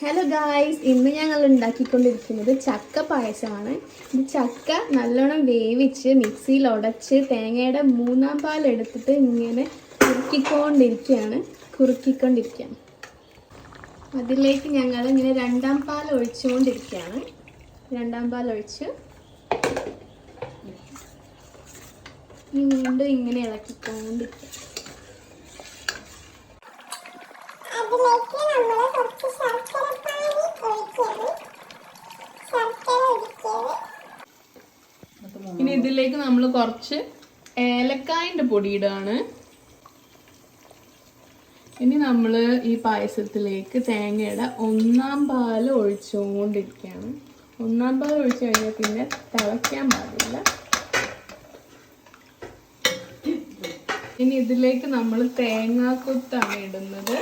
Hello guys, ഇന്ന് ഞങ്ങൾ ഉണ്ടാക്കിക്കൊണ്ടിരിക്കുന്നത് ചക്ക പായസമാണ്. ഇത് ചക്ക നല്ലോണം വേവിച്ച് മിക്സിയിൽ ഉടച്ച് തേങ്ങയുടെ 3-ാം പാൽ എടുത്തിട്ട് ഇങ്ങനെ കുറുക്കിക്കൊണ്ടിരിക്കുകയാണ്. അതിലേക്ക് ഞങ്ങൾ ഇങ്ങനെ 2-ാം പാൽ ഒഴിച്ചുകൊണ്ടിരിക്കുകയാണ്. 2-ാം പാൽ ഒഴിച്ച് വീണ്ടും ഇങ്ങനെ ഇളക്കിക്കൊണ്ടിരിക്കുക. ഇനി ഇതിലേക്ക് നമ്മൾ കുറച്ച് ഏലക്കായന്റെ പൊടി ഇടാണ്. ഇനി നമ്മൾ ഈ പായസത്തിലേക്ക് തേങ്ങയുടെ 1-ാം പാൽ ഒഴിച്ചുകൊണ്ടിരിക്കുകയാണ്. 1-ാം പാൽ ഒഴിച്ചു കഴിഞ്ഞാൽ പിന്നെ തിളയ്ക്കാൻ പാടില്ല. ഇനി ഇതിലേക്ക് നമ്മൾ തേങ്ങാക്കൊത്താണ് ഇടുന്നത്.